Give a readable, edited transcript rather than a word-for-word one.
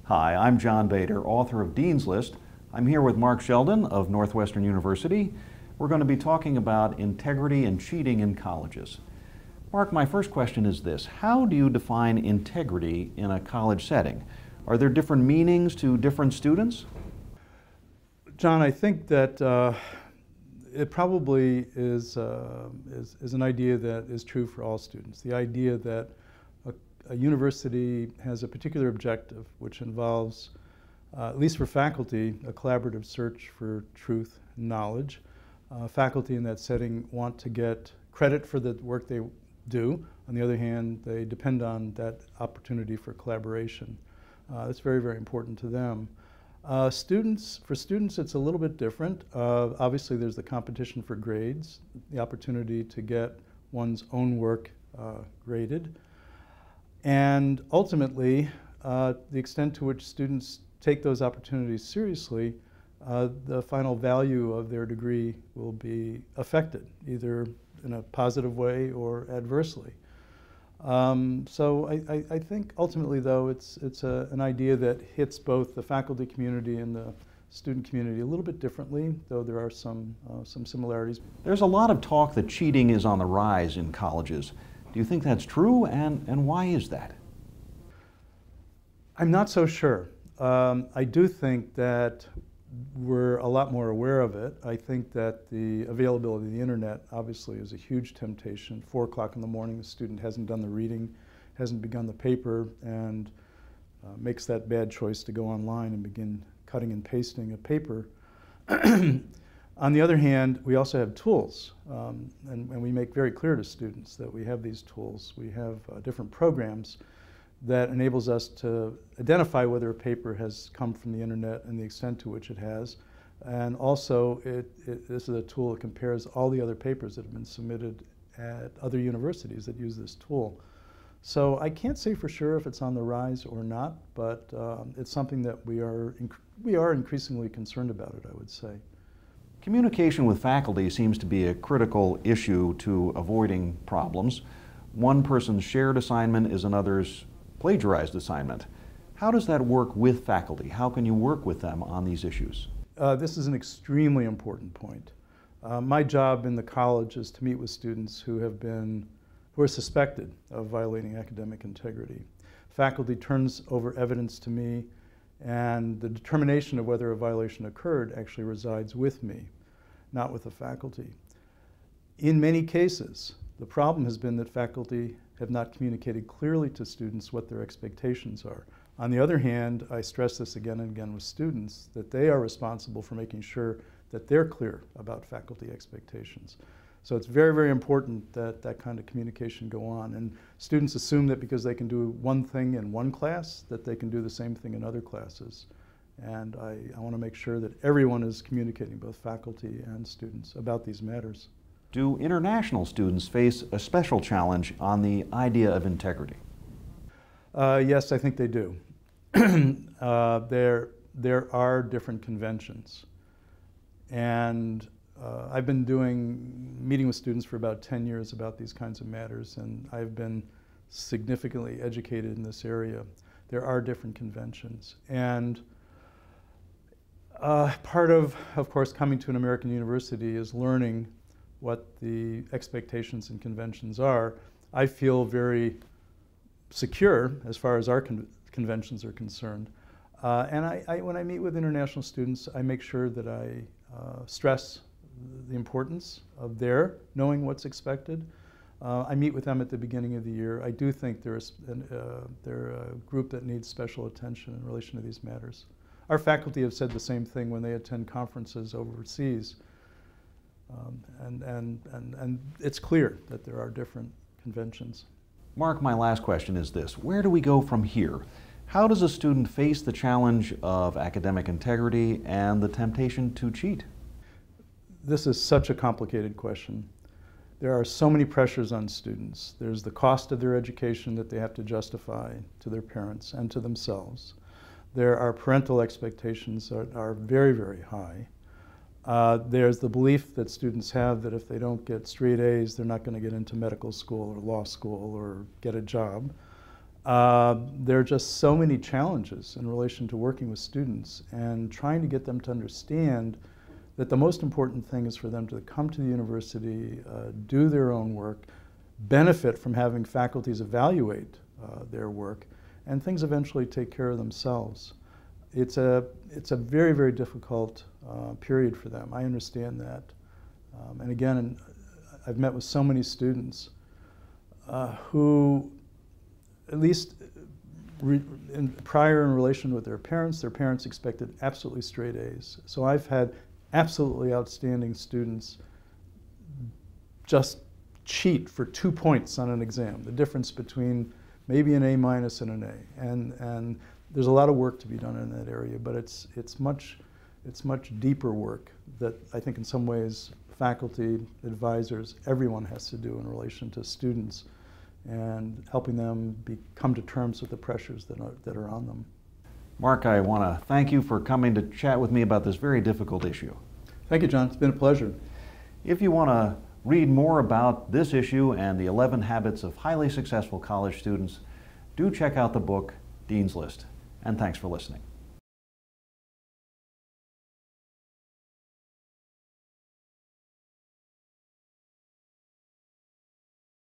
Hi, I'm John Bader, author of Dean's List. I'm here with Mark Sheldon of Northwestern University. We're going to be talking about integrity and cheating in colleges. Mark, my first question is this: how do you define integrity in a college setting? Are there different meanings to different students? John, I think that it probably is an idea that is true for all students. The idea that a university has a particular objective which involves, at least for faculty, a collaborative search for truth and knowledge. Faculty in that setting want to get credit for the work they do. On the other hand, they depend on that opportunity for collaboration. That's very, very important to them. For students, it's a little bit different. Obviously, there's the competition for grades, the opportunity to get one's own work graded. And ultimately, the extent to which students take those opportunities seriously, the final value of their degree will be affected, either in a positive way or adversely. So I think ultimately, though, it's an idea that hits both the faculty community and the student community a little bit differently, though there are some similarities. There's a lot of talk that cheating is on the rise in colleges. Do you think that's true, and why is that? I'm not so sure. I do think that we're a lot more aware of it. I think that the availability of the internet obviously is a huge temptation. 4 o'clock in the morning, the student hasn't done the reading, hasn't begun the paper, and makes that bad choice to go online and begin cutting and pasting a paper. On the other hand, we also have tools, and we make very clear to students that we have these tools. We have different programs that enables us to identify whether a paper has come from the internet and the extent to which it has. And also, this is a tool that compares all the other papers that have been submitted at other universities that use this tool. So I can't say for sure if it's on the rise or not, but it's something that we are increasingly concerned about it, I would say. Communication with faculty seems to be a critical issue to avoiding problems. One person's shared assignment is another's plagiarized assignment. How does that work with faculty? How can you work with them on these issues? This is an extremely important point. My job in the college is to meet with students who are suspected of violating academic integrity. Faculty turns over evidence to me, and the determination of whether a violation occurred actually resides with me, not with the faculty. In many cases, the problem has been that faculty have not communicated clearly to students what their expectations are. On the other hand, I stress this again and again with students, that they are responsible for making sure that they're clear about faculty expectations. So it's very, very important that that kind of communication go on. And students assume that because they can do one thing in one class, that they can do the same thing in other classes. And I want to make sure that everyone is communicating, both faculty and students, about these matters. Do international students face a special challenge on the idea of integrity? Yes, I think they do. There are different conventions. And I've been meeting with students for about 10 years about these kinds of matters, and I've been significantly educated in this area. There are different conventions. And part of course, coming to an American university is learning what the expectations and conventions are. I feel very secure as far as our conventions are concerned. And when I meet with international students, I make sure that I stress the importance of their knowing what's expected. I meet with them at the beginning of the year. I do think they're a group that needs special attention in relation to these matters. Our faculty have said the same thing when they attend conferences overseas. And it's clear that there are different conventions. Mark, my last question is this: where do we go from here? How does a student face the challenge of academic integrity and the temptation to cheat? This is such a complicated question. There are so many pressures on students. There's the cost of their education that they have to justify to their parents and to themselves. There are parental expectations that are very, very high. There's the belief that students have that if they don't get straight A's, they're not going to get into medical school or law school or get a job. There are just so many challenges in relation to working with students and trying to get them to understand that the most important thing is for them to come to the university, do their own work, benefit from having faculties evaluate their work, and things eventually take care of themselves. It's a very, very difficult period for them. I understand that. And again, I've met with so many students who, at least prior in relation with their parents expected absolutely straight A's. So I've had absolutely outstanding students just cheat for 2 points on an exam, the difference between maybe an A- and an A. And there's a lot of work to be done in that area, but it's much deeper work that I think in some ways faculty, advisors, everyone has to do in relation to students and helping them come to terms with the pressures that are on them. Mark, I want to thank you for coming to chat with me about this very difficult issue. Thank you, John. It's been a pleasure. If you want to read more about this issue and the 11 habits of highly successful college students, do check out the book, Dean's List. And thanks for listening.